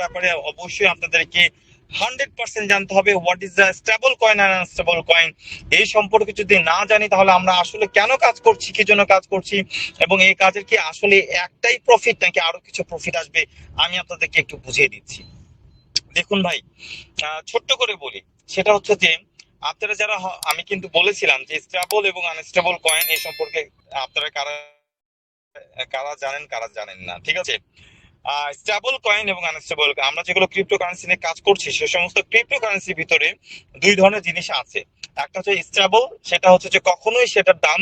ব্যাপারে অবশ্যই আপনাদেরকে 100% জানতে হবে। What is the stable coin and unstable coin, এই সম্পর্কে যদি না জানি তাহলে আমরা আসলে কেন কাজ করছি, কি জন্য কাজ করছি, এবং এই কাজের কি আসলে একটাই প্রফিট নাকি আরো কিছু প্রফিট আসবে, আমি আপনাদেরকে একটু বুঝিয়ে দিচ্ছি। দেখুন ভাই, ছোট্ট করে বলি, সেটা হচ্ছে যে আপনারা যারা আমি কিন্তু বলেছিলাম যে স্টেবল এবং আনস্টেবল কয়েন এই সম্পর্কে আপনারা কারা কারা জানেন কারা জানেন না, ঠিক আছে। স্টেবল কয়েন এবং আনস্টেবল, আমরা যেগুলো ক্রিপ্টোকারেন্সি নিয়ে কাজ করছি সে সমস্ত ক্রিপ্টোকারেন্সির ভিতরে দুই ধরনের জিনিস আছে। একটা হচ্ছে স্টেবল, সেটা হচ্ছে যে কখনোই সেটার দাম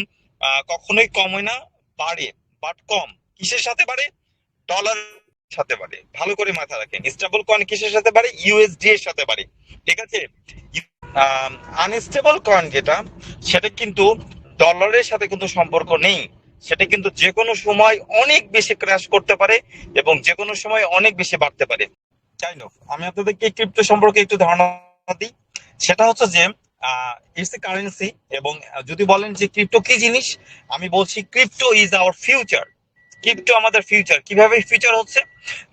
কখনোই কমে না, বাড়ে বাট কম। কিসের সাথে বাড়ে? ডলার সাথে বাড়ে। ভালো করে মাথায় রাখেন, স্টেবল কয়েন কিসের সাথে বাড়ে? ইউএসডি এর সাথে বাড়ে, ঠিক আছে। আনস্টেবল কয়েন যেটা, সেটা কিন্তু ডলারের সাথে কিন্তু সম্পর্ক নেই, সেটা কিন্তু যে কোনো সময় অনেক বেশি ক্র্যাশ করতে পারে এবং যে কোনো সময় অনেক বেশি বাড়তে পারে। কাইন্ড অফ আমি আপনাদেরকে ক্রিপ্টো সম্পর্কে একটু ধারণা দিই। সেটা হচ্ছে যে ইটস এ কারেন্সি, এবং যদি বলেন যে ক্রিপ্টো কি জিনিস, আমি বলছি crypto is our future. Crypto আমাদের ফিউচার। কিভাবে ফিউচার হচ্ছে?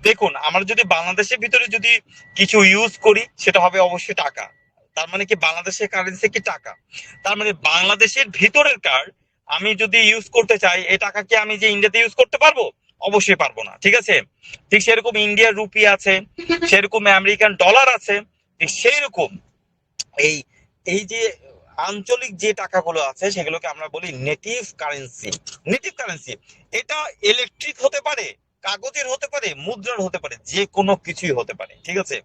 দেখুন, আমরা যদি বাংলাদেশের ভিতরে যদি কিছু ইউজ করি সেটা হবে অবশ্যই টাকা। তার মানে কি বাংলাদেশের কারেন্সি কি টাকা? তার মানে বাংলাদেশের ভিতরের কার আমি যদি ইউজ করতে চাই, এই টাকা কি আমি যে ইন্ডিয়াতে ইউজ করতে পারবো? অবশ্যই পারবো না, ঠিক আছে। ঠিক সেরকম ইন্ডিয়ার রুপি আছে, সেরকম আমেরিকান ডলার আছে, ঠিক সেই রকম এই এই যে আঞ্চলিক যে টাকাগুলো আছে সেগুলোকে আমরা বলি নেটিভ কারেন্সি। নেটিভ কারেন্সি এটা ইলেকট্রিক হতে পারে, কাগজের হতে পারে, মুদ্রার হতে পারে, যে কোনো কিছুই হতে পারে, ঠিক আছে।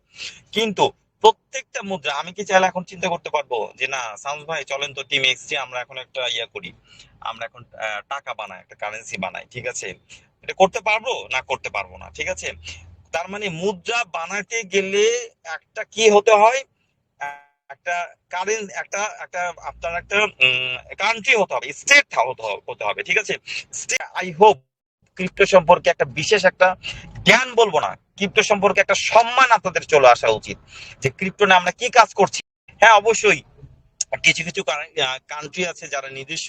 কিন্তু প্রত্যেকটা মুদ্রা আমি কি চাইলে এখন চিন্তা করতে পারবো যে না সাউন্ড ভাই চলেন তো টিম এক্সটি আমরা এখন একটা ইয়া করি, আমরা এখন টাকা বানাই, একটা কারেন্সি বানাই, ঠিক আছে। এটা করতে পারবো না? করতে পারবো না, ঠিক আছে। তার মানে মুদ্রা বানাতে গেলে একটা কি হতে হয়, একটা কারেন্ট, একটা একটা আপনার একটা কান্ট্রি হতে হবে, স্টেট হতে হবে, ঠিক আছে। আই হোপ ক্রিপ্টো সম্পর্কে একটা বিশেষ একটা জ্ঞান বলবো না, ক্রিপ্টো সম্পর্কে একটা সম্মান আপনাদের চলে আসা উচিত যে ক্রিপ্টো নিয়ে আমরা কি কাজ করছি। হ্যাঁ অবশ্যই কিছু কিছু কান্ট্রি আছে যারা নিজস্ব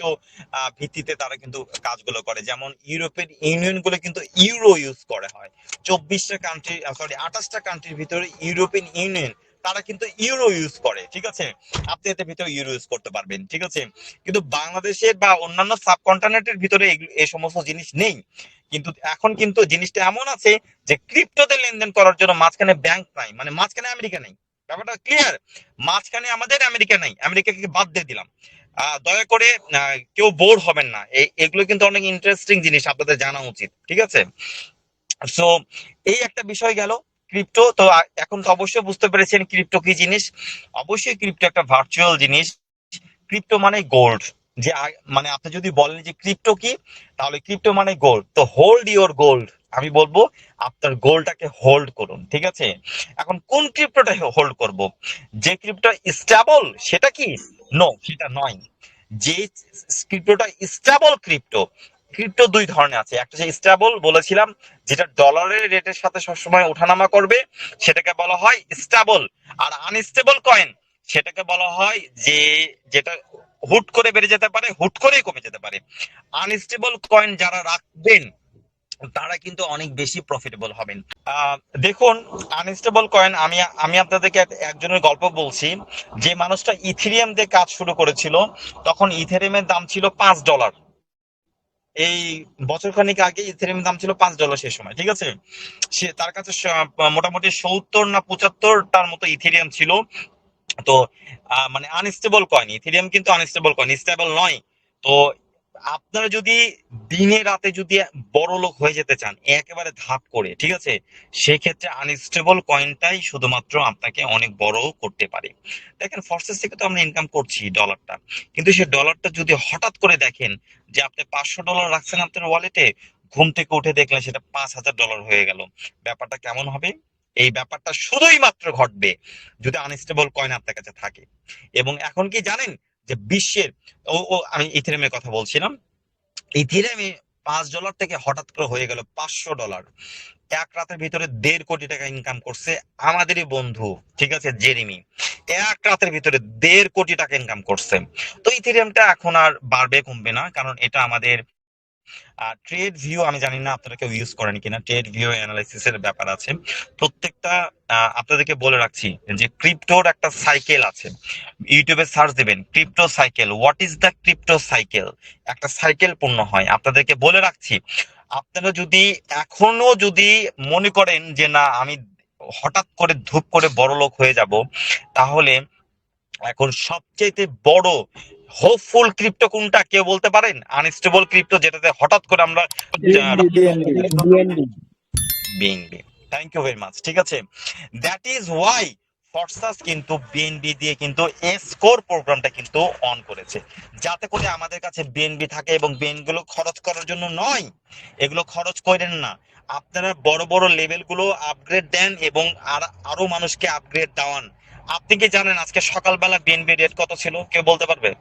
ভিত্তিতে তারা কিন্তু কাজগুলো করে, যেমন ইউরোপিয়ান ইউনিয়ন গুলো কিন্তু ইউরো ইউজ করে হয়। 24টা কান্ট্রি, সরি 28টা কান্ট্রির ভিতরে ইউরোপিয়ান ইউনিয়ন তারা কিন্তু ইউরো ইউজ করে, ঠিক আছে। আপনি এতে ভিতরে ইউরো ইউজ করতে পারবেন, ঠিক আছে। কিন্তু বাংলাদেশের বা অন্যান্য সাবকন্টিনেন্টের ভিতরে এই সমস্ত জিনিস নেই। কিন্তু এখন কিন্তু জিনিসটা এমন আছে যে ক্রিপ্টোতে লেনদেন করার জন্য মাঝখানে ব্যাংক নাই, মানে মাঝখানে আমেরিকা নেই। ব্যাপারটা ক্লিয়ার? মাঝখানে আমাদের আমেরিকা নাই, আমেরিকাকে বাদ দিয়ে দিলাম। দয়া করে কেউ বোর হবেন না, এগুলো কিন্তু অনেক ইন্টারেস্টিং জিনিস, আপনাদের জানা উচিত, ঠিক আছে। সো এই একটা বিষয় গেল ক্রিপ্টো। তো এখন তো অবশ্যই বুঝতে পেরেছেন ক্রিপ্টো কি জিনিস। অবশ্যই ক্রিপ্টো একটা ভার্চুয়াল জিনিস। ক্রিপ্টো মানে গোল্ড। যে মানে আপনি যদি বলেন যে ক্রিপ্টো কি, তাহলে ক্রিপ্টো মানে গোল্ড। তো হোল্ড ইওর গোল্ড, আমি বলবো আপনার গোল্ডটাকে হোল্ড করুন, ঠিক আছে। এখন কোন ক্রিপ্টোটা হোল্ড করব? যে ক্রিপ্টো স্টেবল সেটা কি? নো, সেটা নয়। যে ক্রিপ্টোটা স্টেবল ক্রিপ্টো, ক্রিপ্টো দুই ধরনের আছে। একটা যে স্টেবল বলেছিলাম, যেটা ডলারের রেটের সাথে সবসময় ওঠানামা করবে, সেটাকে বলা হয় স্টেবল। আর আনস্টেবল কয়েন সেটাকে বলা হয় যে যেটা হুট করে বেড়ে যেতে পারে, হুট করেই কমে যেতে পারে। আনস্টেবল কয়েন যারা রাখবেন তারা কিন্তু অনেক বেশি প্রফিটেবল হবেন। দেখুন, আনস্টেবল কয়েন আমি আমি আপনাদেরকে একজনের গল্প বলছি। যে মানুষটা ইথেরিয়াম দিয়ে কাজ শুরু করেছিল, তখন ইথেরিয়ামের দাম ছিল $5। এই বছরখানেক আগে ইথেরিয়ামের দাম ছিল $5 সেই সময়, ঠিক আছে। সে তার কাছে মোটামুটি 70 না 75টার মতো ইথেরিয়াম ছিল। তো মানে আনস্টেবল কয়েন, ইথেরিয়াম কিন্তু আনস্টেবল কয়েন, স্টেবল নয়। তো আপনারা যদি দিনে রাতে যদি বড় লোক হয়ে যেতে চান একেবারে ধাপ করে, ঠিক আছে, সেক্ষেত্রে আনস্টেবল কয়েনটাই শুধুমাত্র আপনাকে অনেক বড় করতে পারে। দেখেন ফরসেস থেকে তো আমরা ইনকাম করছি ডলারটা, কিন্তু সেই ডলারটা যদি হঠাৎ করে দেখেন যে আপনি $500 রাখছেন আপনার ওয়ালেটে, ঘুম থেকে উঠে দেখলেন সেটা $5000 হয়ে গেল, ব্যাপারটা কেমন হবে? এই ব্যাপারটা শুধুই মাত্র ঘটবে যদি আনস্টেবল কয়েন আপনার কাছে থাকে। এবং এখন কি জানেন যে বিশ্বের, ও আমি ইথেরিয়ামের কথা বলছিলাম, ইথেরিয়ামে $5 থেকে হঠাৎ করে হয়ে গেল $500। এক রাতের ভিতরে 1.5 কোটি টাকা ইনকাম করছে আমাদেরই বন্ধু, ঠিক আছে, জেরিমি। এক রাতের ভিতরে 1.5 কোটি টাকা ইনকাম করছে। তো ইথেরিয়ামটা এখন আর বাড়বে কমবে না, কারণ এটা আমাদের ট্রেড ভিউ আমি জানি না আপনারা কেউ ইউজ করেন কিনা, ট্রেড ভিউ অ্যানালাইসিস এর ব্যাপার আছে প্রত্যেকটা। আপনাদেরকে বলে রাখছি যে ক্রিপ্টোর একটা সাইকেল আছে, ইউটিউবে সার্চ দিবেন crypto cycle, what is the crypto cycle, একটা সাইকেল পূর্ণ হয়। আপনাদেরকে বলে রাখছি, আপনারা যদি এখনো যদি মনে করেন যে না আমি হঠাৎ করে ধূপ করে বড় লোক হয়ে যাব, তাহলে এখন সবচেয়ে বড় হোপফুল ক্রিপ্টো কোনটা কেউ বলতে পারেন? আনস্টেবল ক্রিপ্টো, যেটাতে হঠাৎ করে আমরা BNB. Thank you very much. ঠিক আছে, দ্যাট ইজ ওয়াই ফরসাস কিন্তু বিএনবি দিয়ে কিন্তু স্কোর প্রোগ্রামটা কিন্তু অন করেছে, যাতে করে আমাদের কাছে বিএনবি থাকে। এবং বিএনবি গুলো খরচ করার জন্য নয়, এগুলো খরচ করেন না, আপনারা বড় বড় লেভেল গুলো আপগ্রেড দেন এবং আরো মানুষকে আপগ্রেড দেওয়ান। আপনি কি জানেন আজকে সকালবেলা বিএনবি রেট কত ছিল, কেউ বলতে পারবে?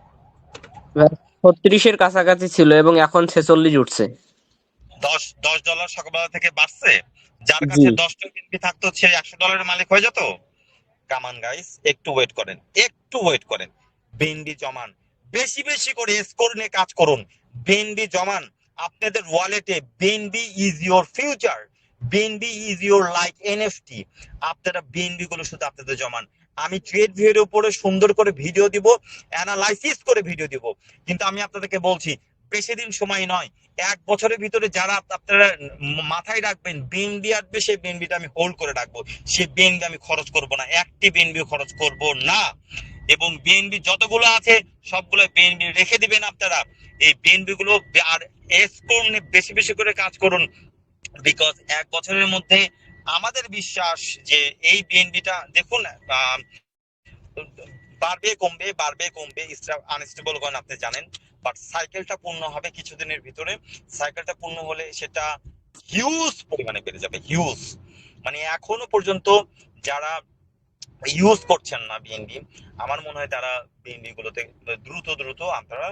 36-এর কাছাকাছি ছিল এবং এখন 46 উঠছে। 10 ডলার সকালবেলা থেকে বাড়ছে। যার কাছে 10টা বিএনবি থাকতো সে $100 মালিক হয়ে যেত। কামান গাইস, একটু ওয়েট করেন, একটু ওয়েট করেন, বিএনবি জমান, বেশি বেশি করে স্কোর নিয়ে কাজ করুন, বিএনবি জমান আপনাদের ওয়ালেটে। BNB is your future, BNB is your like NFT. আপনারা বিএনবি গুলো শুধু আপনাদের জমান। আমি ট্রেড ভিউর উপরে সুন্দর করে ভিডিও দিব, অ্যানালাইসিস করে ভিডিও দিব, কিন্তু আমি আপনাদেরকে বলছি বেশি দিন সময় নয়, 1 বছরের ভিতরে যারা আপনারা মাথায় রাখবেন বিএনবি আসবে, সেই বিএনবিটা আমি হোল্ড করে রাখবো, সেই বিএনবি আমি খরচ করব না, একটি বিএনবি খরচ করব না। এবং বিএনবি যতগুলো আছে সবগুলো বিএনবি রেখে দিবেন আপনারা। এই বিএনবি গুলো আর স্কোর নিয়ে বেশি বেশি করে কাজ করুন, বিকজ 1 বছরের মধ্যে আমাদের বিশ্বাস যে এই বিএনবিটা দেখুন বাড়বে কমবে, বাড়বে কমবে, আনস্টেবল কয়েন আপনি জানেন, বাট সাইকেলটা পূর্ণ হবে কিছুদিনের ভিতরে। সাইকেলটা পূর্ণ হলে সেটা হিউজ পরিমাণে বেড়ে যাবে, হিউজ। মানে এখনো পর্যন্ত যারা ইউজ করছেন না বিএনবি, আমার মনে হয় তারা বিএনবি গুলোতে দ্রুত দ্রুত আপনারা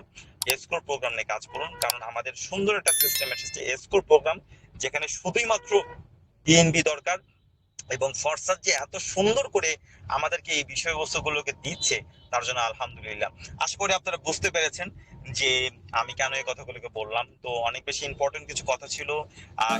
এসকোর প্রোগ্রাম নিয়ে কাজ করুন, কারণ আমাদের সুন্দর একটা সিস্টেম এসেছে এসকোর প্রোগ্রাম, যেখানে শুধুই মাত্র বিএনবি দরকার। এবং ফরসাস যে এত সুন্দর করে আমাদেরকে এই বিষয়বস্তুগুলোকে দিচ্ছে, তার জন্য আলহামদুলিল্লাহ। আশা করি আপনারা বুঝতে পেরেছেন যে আমি কেন এই কথাগুলোকে বললাম। তো অনেক বেশি ইম্পর্টেন্ট কিছু কথা ছিল। আহ